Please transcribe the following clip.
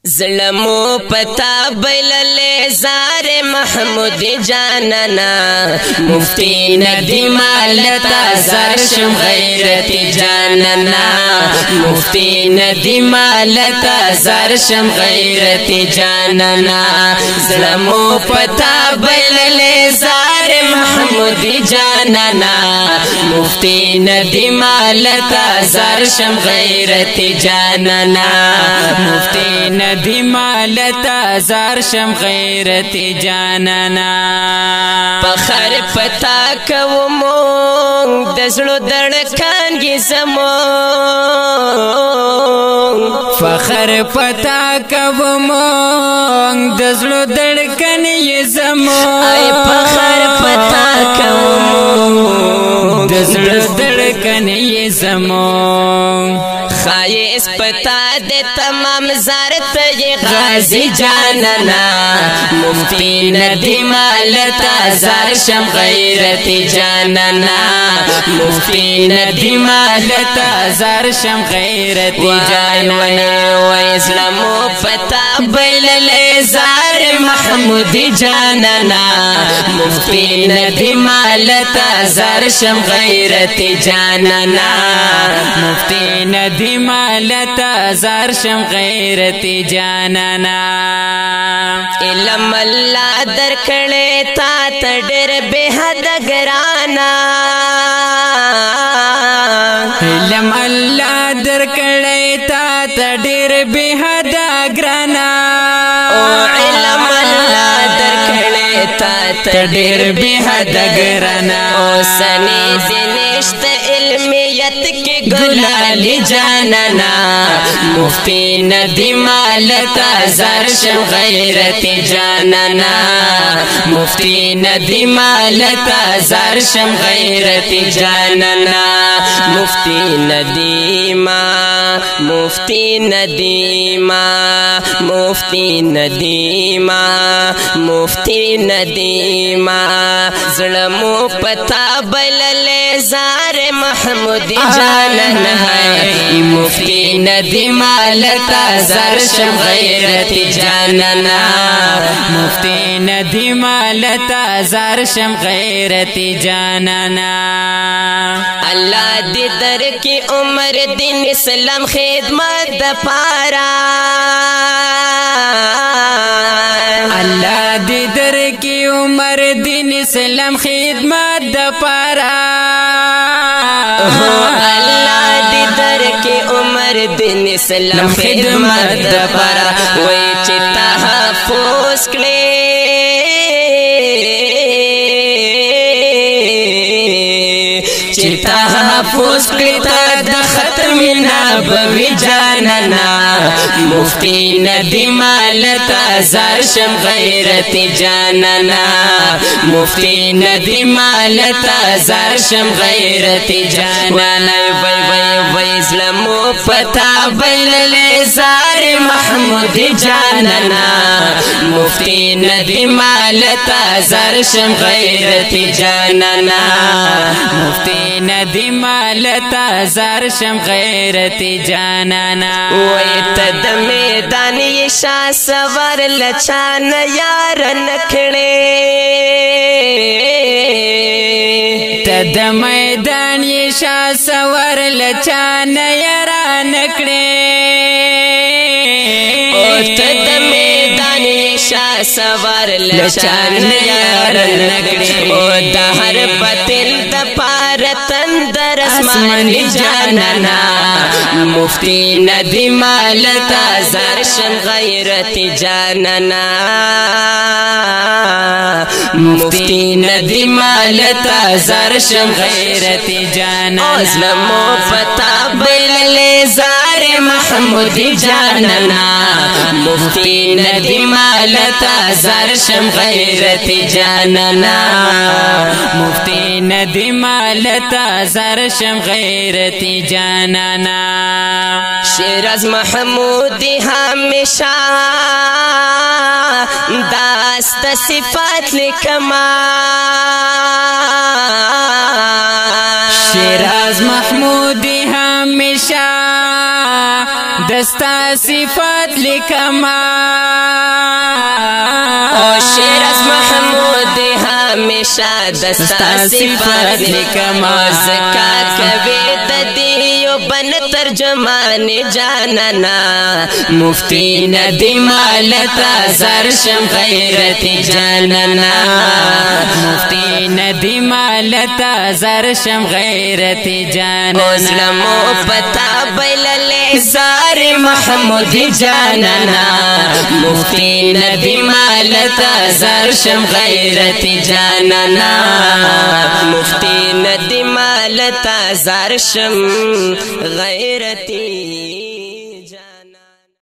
ظلمو پتا بلل زار محمود جاننا مفتی ندی مالتا زرشم غیرت جاننا مفتی ندی مالتا زرشم غیرت جاننا ظلمو پتا بلل زار محمود جاننا مفتی ندی مالتا زرشم غیرت جاننا مفتی ندی مالتا زرشم غیرت جاننا پخر پتا کو مونږ د زړه دړکانګي زمونږ فخر پتا کو مونږ د زړه دړکانګي زمونږ ای فخر پتا کو مونږ د زړه دړکانګي زمونږ خایس پتا د تمام زارت یہ غازی جاننا مفتی ندی مالتا زرشم غیرت جاننا مفتی ندی مالتا زرشم غیرت جاننا و اسلامو پتا بلل زار محمود جاننا مفتی ندی مالتا زرشم غیرت جاننا مفتی ندی مالتا زرشم غیرت جاننا علم اللہ درکڑے تا تڈر بے حد گرانا علم اللہ درکڑے تا تڈر بے حد گرانا علم اللہ درکڑے تا تڈر بے حد گرانا او سنی دنشت علمیت کے گلال جاننا مفتی ندی مالتا زرشم غیرت جاننا مفتی ندی مالتا زرشم غیرت جاننا مفتی ندیما مفتی ندیما مفتی ندیما مفتی ندیما ظلمو پتا بلل زار محمود جاننا ہے مفتی ندی مالتا زرشم غیرت جاننا مفتی ندی مالتا زرشم غیرت جاننا اللہ دی در کی عمر دین اسلام خدمت دا پارا اللہ دی در کی عمر دین اسلام خدمت دا پارا اللہ دی در کی عمر دین اسلام خدمت دا پارا وی چتا حفوظ کلے چتا حفوظ کلتا دا ختم نبوی جاننا مفتی ندی مالتا زرشم غیرت جاننا مفتی ندی مالتا زرشم غیرت جاننا وی اسلامو پتا بلل زار محمود جاننا مفتی ندی مالتا زرشم غیرت جاننا مفتی ندی مالتا زرشم غیرت جاننا وی تد میدانی شاہ سوار لچان یار نکھڑے تد میدان شاہ سوار لچان یار نکھڑے تد میدان شاہ سوار لچان یار نکھڑے او دہر بطل دپارتن در اسمان جاننا مفتی ندی مالتا زرشم غیرت جاننا مفتی ندی مالتا زرشم غیرت جاننا ظلمو پتا بلل زار محمود جاننا مفتی ندی مالتا زرشم غیرت جاننا مفتی ندی مالتا زرشم غیرت جاننا شیراز محمود ہمیشہ داست صفات لکما شیراز محمود ہمیشہ دستا صفات لکما او شیر از محمود ہمیشہ دستا صفات لکما زکا کوي د دیو بن ترجمان جاننا مفتی ندی مالتا زرشم غیرت جاننا مفتی ندی مالتا زرشم غیرت جاننا اسلمو پتا بیلل زار محمود جاننا مفتی ندی مالتا زرشم غیرت جاننا مفتی ندی مالتا زرشم غیرتی